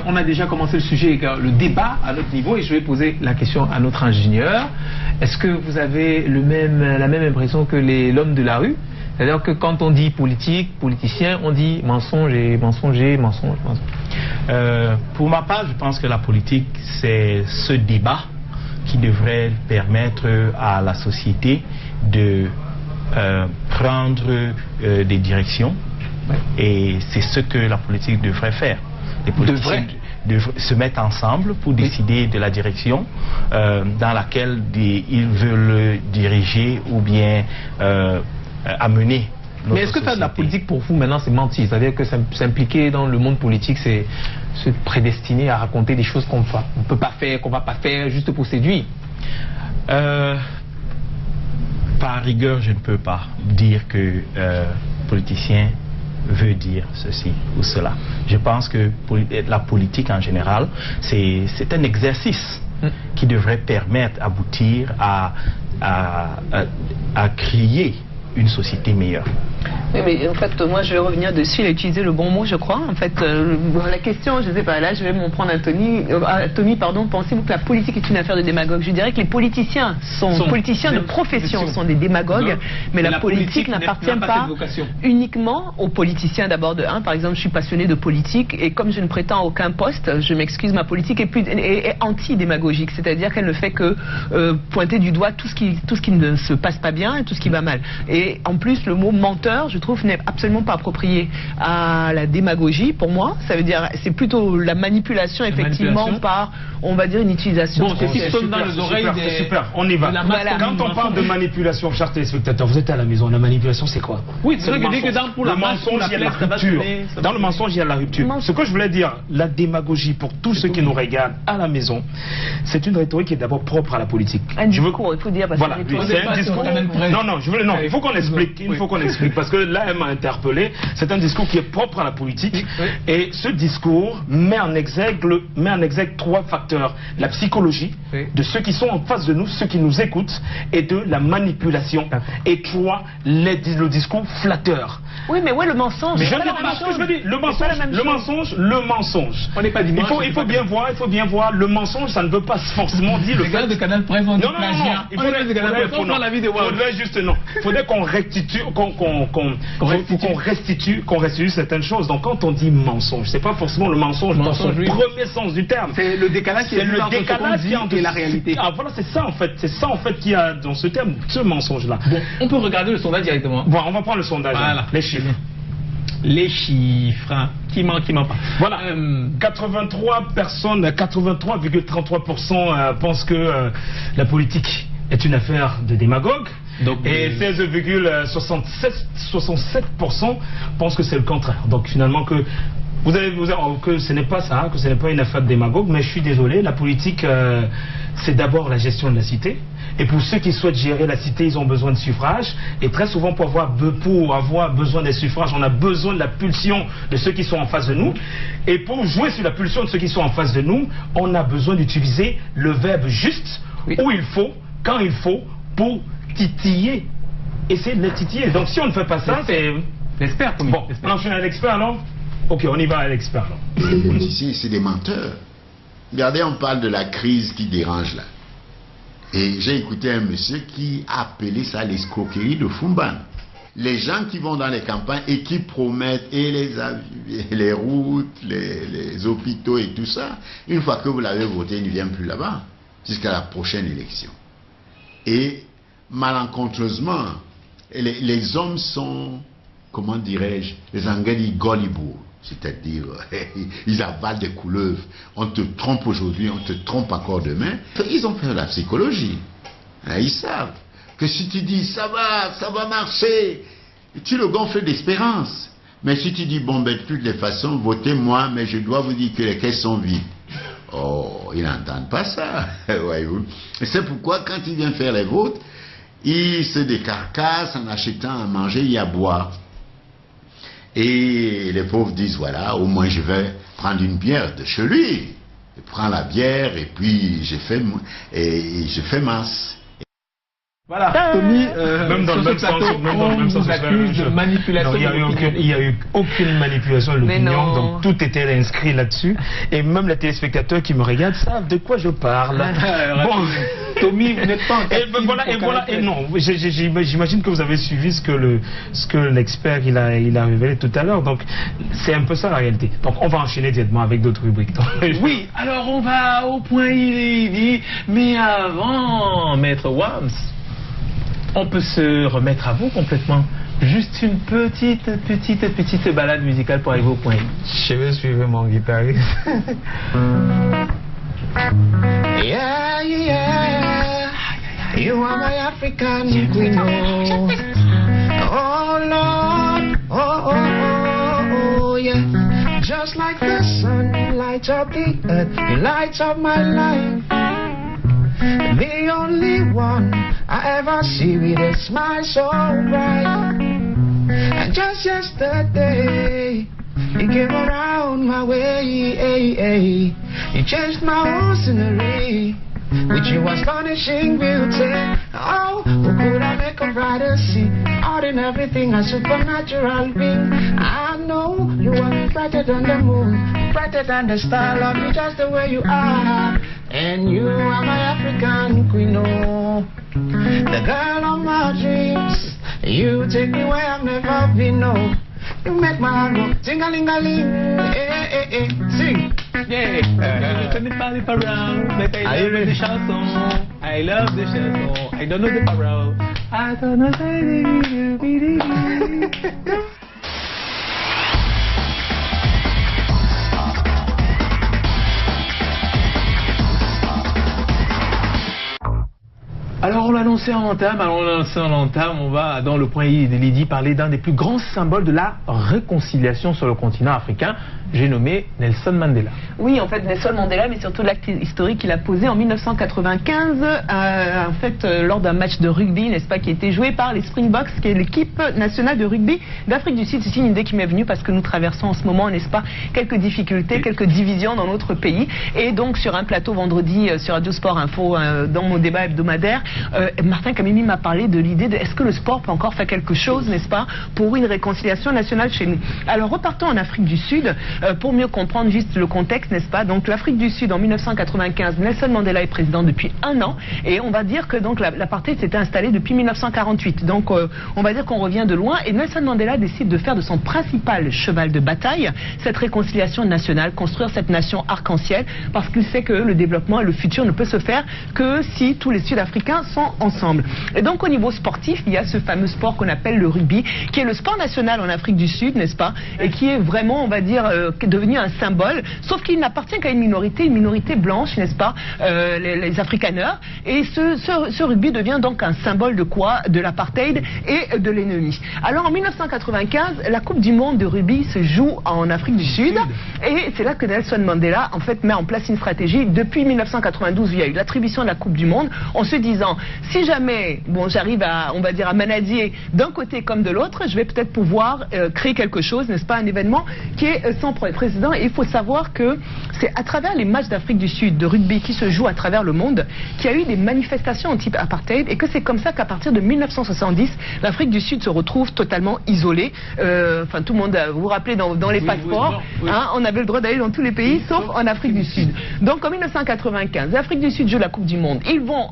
on a déjà commencé le sujet, le débat à notre niveau et je vais poser la question à notre ingénieur. Est-ce que vous avez la même impression que l'homme de la rue? C'est-à-dire que quand on dit politique, politicien, on dit mensonger. Pour ma part, je pense que la politique, c'est ce débat qui devrait permettre à la société de prendre des directions. Et c'est ce que la politique devrait faire. Les politiciens devraient se mettre ensemble pour décider de la direction dans laquelle ils veulent diriger ou bien amener. Mais est-ce que faire de la politique pour vous maintenant c'est mentir? C'est-à-dire que s'impliquer dans le monde politique c'est se prédestiner à raconter des choses qu'on ne peut pas faire, qu'on ne va pas faire juste pour séduire? Par rigueur, je ne peux pas dire que politicien veut dire ceci ou cela. Je pense que la politique en général, c'est un exercice qui devrait permettre d'aboutir à créer une société meilleure. Oui, mais en fait, moi, je vais revenir dessus. Il a utilisé le bon mot, je crois. En fait, la question, je ne sais pas, là, je vais m'en prendre à Tommy, pardon. Pensez-vous que la politique est une affaire de démagogue? Je dirais que les politiciens sont politiciens de profession, sont des démagogues, mais la politique n'appartient pas uniquement aux politiciens d'abord de un. Par exemple, je suis passionné de politique et comme je ne prétends à aucun poste, je m'excuse, ma politique est anti-démagogique, c'est-à-dire qu'elle ne fait que pointer du doigt tout ce qui ne se passe pas bien et tout ce qui va mal. Et en plus, le mot menteur, je trouve, n'est absolument pas approprié à la démagogie, pour moi. Ça veut dire, c'est plutôt la manipulation, effectivement, par, on va dire, une utilisation. Bon, c'est ce qui sonne dans les oreilles des... Super, on y va. Voilà. Quand on parle de manipulation, chers téléspectateurs, vous êtes à la maison, la manipulation, c'est quoi? Oui, c'est vrai que dès que dans pour le la mensonge, il y a la rupture. Dans le mensonge, il y a la rupture. Ce que je voulais dire, la démagogie, pour tous ceux qui nous regardent à la maison, c'est une rhétorique qui est d'abord propre à la politique. Un discours, il faut dire, parce voilà, que c'est un discours. Non, il faut qu'on explique. Il faut qu'on explique, parce que là, elle m'a interpellé. C'est un discours qui est propre à la politique. Et ce discours met en exergue trois facteurs. La psychologie de ceux qui sont en face de nous, ceux qui nous écoutent, et de la manipulation. Et trois, le discours flatteur. Oui, mais ouais, le mensonge. Mais je ne dis pas ce que je veux dire. Le mensonge. On n'est pas dimanche. Il faut bien voir, le mensonge, ça ne veut pas forcément dire le fait. De Canal Presse, on dit plagiat. Il faudrait qu'on restitue certaines choses. Donc quand on dit mensonge, c'est pas forcément le mensonge dans son premier sens du terme. C'est le décalage qui est entre la réalité. Ah voilà, c'est ça en fait qu'il y a dans ce terme, ce mensonge-là. Bon, on peut regarder le sondage directement. Bon, on va prendre le sondage. Voilà. Les chiffres. Les chiffres, hein. Qui ment pas. Voilà, 83 personnes, 83,33% pensent que la politique est une affaire de démagogues. Donc, et 16,67% pensent que c'est le contraire. Donc finalement que que ce n'est pas ça, que ce n'est pas une affaire de démagogue, mais je suis désolé, la politique c'est d'abord la gestion de la cité. Et pour ceux qui souhaitent gérer la cité, ils ont besoin de suffrages. Et très souvent, pour avoir besoin des suffrages, on a besoin de la pulsion de ceux qui sont en face de nous. Et pour jouer sur la pulsion de ceux qui sont en face de nous, on a besoin d'utiliser le verbe juste, où il faut, quand il faut, pour titiller. Essayer de les titiller. Donc si on ne fait pas ça, c'est... L'expert, bon, on enchaîne à l'expert, non? Ok, on y va à l'expert. Les politiciens, c'est des menteurs. Regardez, on parle de la crise qui dérange là. Et j'ai écouté un monsieur qui a appelé ça l'escroquerie de Fumban. Les gens qui vont dans les campagnes et qui promettent et les routes, les hôpitaux et tout ça, une fois que vous l'avez voté, ils ne viennent plus là-bas jusqu'à la prochaine élection. Et malencontreusement, les hommes sont, comment dirais-je, les Anglais disent gullible. C'est-à-dire, ils avalent des couleuvres. On te trompe aujourd'hui, on te trompe encore demain. Ils ont fait de la psychologie. Ils savent que si tu dis ça va marcher, tu le gonfles d'espérance. Mais si tu dis, bon, ben, de toutes les façons, votez-moi, mais je dois vous dire que les caisses sont vides. Oh, ils n'entendent pas ça. Voyez-vous. Et c'est pourquoi, quand ils viennent faire les votes, ils se décarcassent en achetant à manger et à boire. Et les pauvres disent, voilà, au moins je vais prendre une bière de chez lui. Je prends la bière et puis je fais masse. Voilà, Tommy, même dans le même sens, on vous accuse de manipulation. Il n'y a eu aucune manipulation de l'opinion, donc tout était inscrit là-dessus. Et même les téléspectateurs qui me regardent savent de quoi je parle. Bon, Tommy, vous n'êtes pas en et non, j'imagine que vous avez suivi ce que l'expert il a révélé tout à l'heure. Donc c'est un peu ça la réalité. Donc on va enchaîner directement avec d'autres rubriques. Oui, alors on va au point il dit, mais avant, Maître Wams, on peut se remettre à vous complètement. Juste une petite balade musicale pour arriver au point. Je vais suivre mon guitariste. Yeah, yeah, you are my African queen. Oh Lord, oh, yeah. Just like the sun lights up the earth, it lights up my life. The only one I ever see with a smile so bright. And just yesterday, you came around my way. You changed my whole scenery with your astonishing beauty. Oh, who could I make a brighter see? Out in everything, a supernatural being. I know you are brighter than the moon, brighter than the star. Love you just the way you are. And you are my African queen, oh, the girl of my dreams. You take me where I've never been, no. You make my heart go ting-a-ling-a-ling. Sing. Yeah, je connais pas les paroles, mais I love the chanson. I love the chanson. I don't know the paroles. I don't know. Alors on l'a annoncé en entame, on va dans le point de Lydie parler d'un des plus grands symboles de la réconciliation sur le continent africain, j'ai nommé Nelson Mandela. Oui, en fait Nelson Mandela, mais surtout l'acte historique qu'il a posé en 1995, en fait lors d'un match de rugby, n'est-ce pas, qui a été joué par les Springboks, qui est l'équipe nationale de rugby d'Afrique du Sud. C'est une idée qui m'est venue parce que nous traversons en ce moment, n'est-ce pas, quelques difficultés, quelques divisions dans notre pays, et donc sur un plateau vendredi sur Radio Sport Info, dans mon débat hebdomadaire, Martin Kamimi m'a parlé de l'idée de est-ce que le sport peut encore faire quelque chose, n'est-ce pas, pour une réconciliation nationale chez nous. Alors repartons en Afrique du Sud pour mieux comprendre juste le contexte, n'est-ce pas. Donc l'Afrique du Sud en 1995, Nelson Mandela est président depuis 1 an et on va dire que donc l'apartheid s'était installé depuis 1948. Donc on va dire qu'on revient de loin et Nelson Mandela décide de faire de son principal cheval de bataille cette réconciliation nationale, construire cette nation arc-en-ciel, parce qu'il sait que le développement et le futur ne peut se faire que si tous les Sud-Africains sont ensemble. Et donc au niveau sportif, il y a ce fameux sport qu'on appelle le rugby, qui est le sport national en Afrique du Sud, n'est-ce pas, et qui est vraiment, on va dire, devenu un symbole, sauf qu'il n'appartient qu'à une minorité blanche, n'est-ce pas, les afrikaners, et ce rugby devient donc un symbole de quoi? De l'apartheid et de l'ennemi. Alors en 1995, la Coupe du Monde de rugby se joue en Afrique du Sud, et c'est là que Nelson Mandela, en fait, met en place une stratégie. Depuis 1992, il y a eu l'attribution de la Coupe du Monde, en se disant, si jamais, bon, j'arrive à, on va dire, à manadier d'un côté comme de l'autre, je vais peut-être pouvoir créer quelque chose, n'est-ce pas, un événement qui est sans précédent. Et il faut savoir que c'est à travers les matchs d'Afrique du Sud de rugby qui se jouent à travers le monde qu'il y a eu des manifestations anti-apartheid, et que c'est comme ça qu'à partir de 1970, l'Afrique du Sud se retrouve totalement isolée. Enfin, tout le monde, vous vous rappelez, dans les passeports, hein, on avait le droit d'aller dans tous les pays, sauf en Afrique du Sud. Donc en 1995, l'Afrique du Sud joue la Coupe du Monde. Ils vont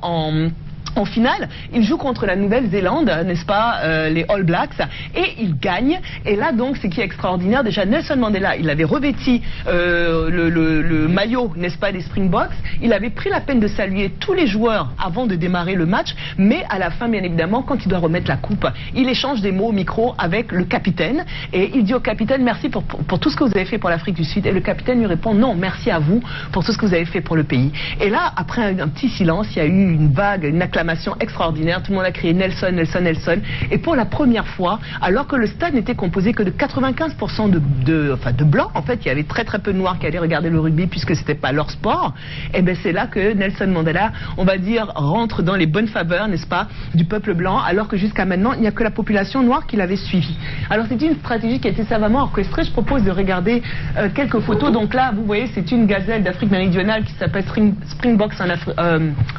en finale, ils jouent contre la Nouvelle-Zélande, n'est-ce pas, les All Blacks, et ils gagnent. Et là donc, ce qui est extraordinaire, déjà Nelson Mandela, il avait revêti le maillot, n'est-ce pas, des Springboks. Il avait pris la peine de saluer tous les joueurs avant de démarrer le match, mais à la fin, bien évidemment, quand il doit remettre la coupe, il échange des mots au micro avec le capitaine, et il dit au capitaine, merci pour tout ce que vous avez fait pour l'Afrique du Sud. Et le capitaine lui répond, non, merci à vous pour tout ce que vous avez fait pour le pays. Et là, après un petit silence, il y a eu une vague, une acclamation extraordinaire, tout le monde a crié Nelson, Nelson, Nelson, et pour la première fois, alors que le stade n'était composé que de 95% de blancs, en fait, il y avait très peu de noirs qui allaient regarder le rugby puisque c'était pas leur sport, et bien c'est là que Nelson Mandela, on va dire, rentre dans les bonnes faveurs, n'est-ce pas, du peuple blanc, alors que jusqu'à maintenant, il n'y a que la population noire qui l'avait suivi. Alors c'est une stratégie qui a été savamment orchestrée. Je propose de regarder quelques photos. Donc là, vous voyez, c'est une gazelle d'Afrique méridionale qui s'appelle Springboks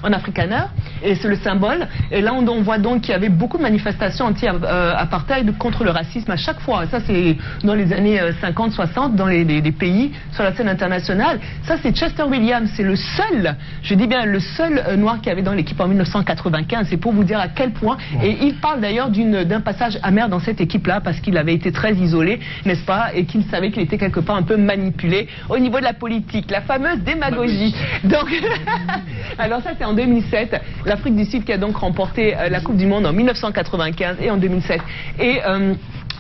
en afrikaner, et c'est le symbole. Et là, on voit donc qu'il y avait beaucoup de manifestations anti-apartheid contre le racisme à chaque fois. Ça, c'est dans les années 50-60, dans les pays sur la scène internationale. Ça, c'est Chester Williams. C'est le seul, je dis bien le seul noir qu'il y avait dans l'équipe en 1995. C'est pour vous dire à quel point. Et il parle d'ailleurs d'un passage amer dans cette équipe-là, parce qu'il avait été très isolé, n'est-ce pas, et qu'il savait qu'il était quelque part un peu manipulé au niveau de la politique. La fameuse démagogie. Donc, alors ça, c'est en 2007. L'Afrique du Sud qui a donc remporté la Coupe du Monde en 1995 et en 2007. Et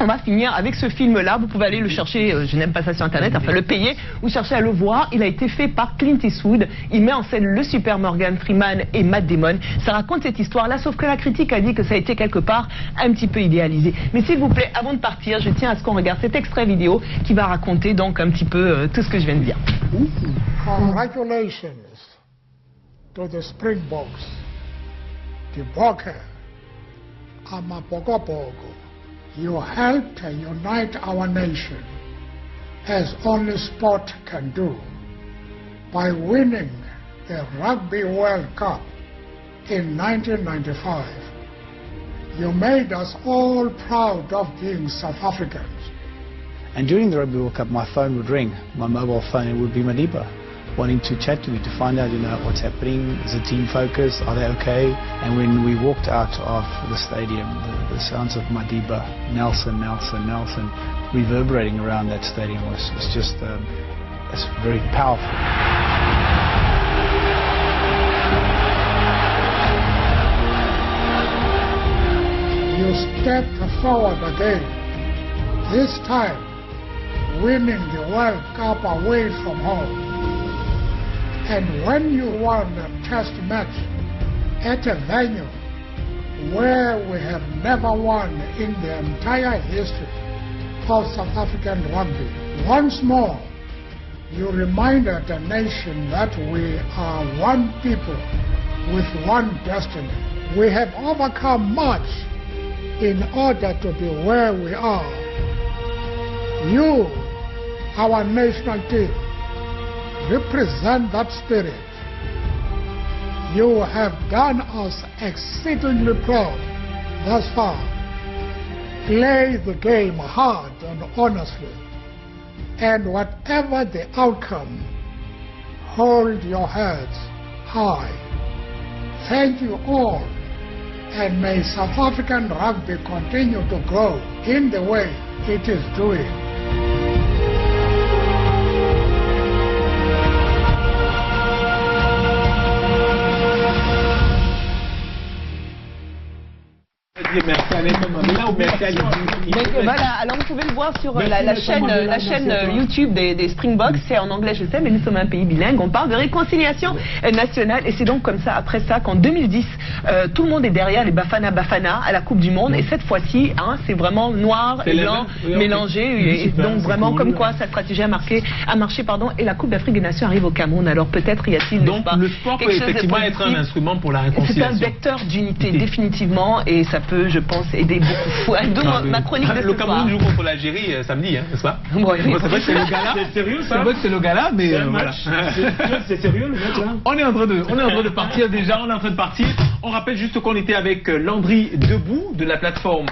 on va finir avec ce film-là. Vous pouvez aller le chercher, je n'aime pas ça sur Internet, enfin le payer, ou chercher à le voir. Il a été fait par Clint Eastwood. Il met en scène le super Morgan Freeman et Matt Damon. Ça raconte cette histoire-là, sauf que la critique a dit que ça a été quelque part un petit peu idéalisé. Mais s'il vous plaît, avant de partir, je tiens à ce qu'on regarde cet extrait vidéo qui va raconter donc un petit peu tout ce que je viens de dire. Congratulations to the Springboks, the Bokke, Amapogopogo. You helped unite our nation as only sport can do by winning the Rugby World Cup in 1995. You made us all proud of being South Africans. And during the Rugby World Cup, my phone would ring, my mobile phone, it would be Madiba, wanting to chat to me, to find out, what's happening, is the team focused, are they okay? And when we walked out of the stadium, the sounds of Madiba, Nelson, Nelson, Nelson, reverberating around that stadium was just it's very powerful. to step forward again, this time winning the World Cup away from home. And when you won a test match at a venue where we have never won in the entire history of South African rugby, once more you reminded the nation that we are one people with one destiny. We have overcome much in order to be where we are. You, our national team, represent that spirit. You have done us exceedingly proud thus far. Play the game hard and honestly, and whatever the outcome, hold your heads high. Thank you all, and may South African rugby continue to grow in the way it is doing. Voilà, alors vous pouvez le voir sur la chaîne YouTube des Springboks, c'est en anglais je sais, mais nous sommes un pays bilingue, on parle de réconciliation nationale et c'est donc comme ça, après ça, qu'en 2010, tout le monde est derrière les Bafana à la Coupe du Monde et cette fois-ci, hein, c'est vraiment noir et blanc mélangé et donc vraiment comme quoi sa stratégie a marché et la Coupe d'Afrique des Nations arrive au Cameroun, alors peut-être y a-t-il donc le sport peut effectivement être un instrument pour la réconciliation. C'est un vecteur d'unité définitivement et ça peut, je pense, aider beaucoup. D'où ma chronique de ce le Cameroun joue contre l'Algérie samedi, hein, n'est-ce pas? Oui. C'est vrai que c'est le gala. C'est sérieux ça? C'est vrai que c'est le gala, mais voilà. C'est sérieux le match là? On est en train de partir déjà, On rappelle juste qu'on était avec Landry Debout de la plateforme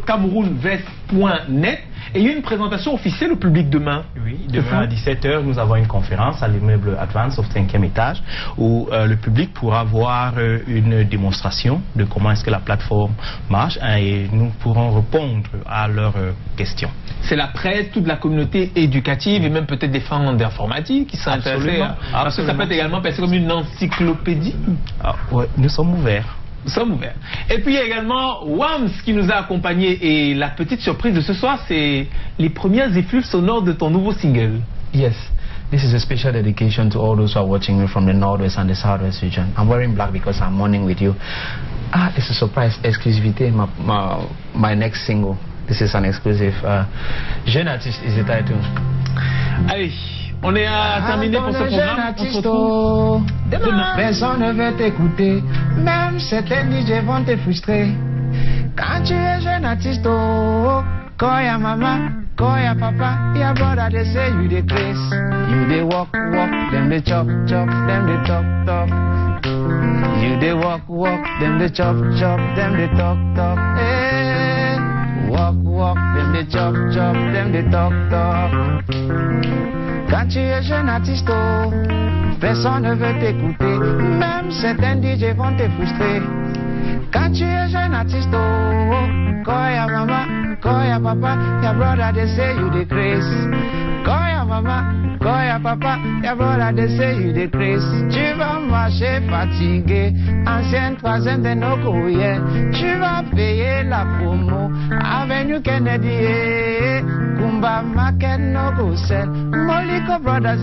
camerounvest.net et il y a une présentation officielle au public demain. Oui, demain à 17h, nous avons une conférence à l'immeuble Advance au 5e étage où le public pourra voir une démonstration de comment est-ce que la plateforme marche et nous pourrons répondre à leurs questions. C'est la presse, toute la communauté éducative et même peut-être des fans d'informatique qui sont intéressés. Parce que ça peut être également pensé comme une encyclopédie. Ouais, nous sommes ouverts. Et puis il y a également Wams qui nous a accompagnés et la petite surprise de ce soir, c'est les premières effluves sonores de ton nouveau single. Yes. This is a special dedication to all those who are watching me from the Northwest and the Southwest region. I'm wearing black because I'm mourning with you. It's a surprise, exclusivité, my next single. This is an exclusive. Jeune artiste is the title. Allez, on est à terminer pour ce programme. On se retrouve demain. Personne ne veut t'écouter, même certains DJ vont te frustrer. Quand tu es jeune artiste, call ya mama, call ya papa, your brother they say you the grace. You they walk, them they chop, them they talk. You they walk, them they chop, them they talk. Hey, walk, them they chop, them they talk. Quand tu es jeune artiste, personne ne veut t'écouter, même certains DJ vont te frustrer. Quand tu es jeune artiste, call ya mama, call ya papa, your brother they say you the craze. Call ya mama, call ya papa, your brother they say you the craze. Tu vas marcher fatigué, ancien troisième de nos courriers. Tu vas payer la promo, Avenue Kennedy, Kumba Market no go sell, Moliko Brothers.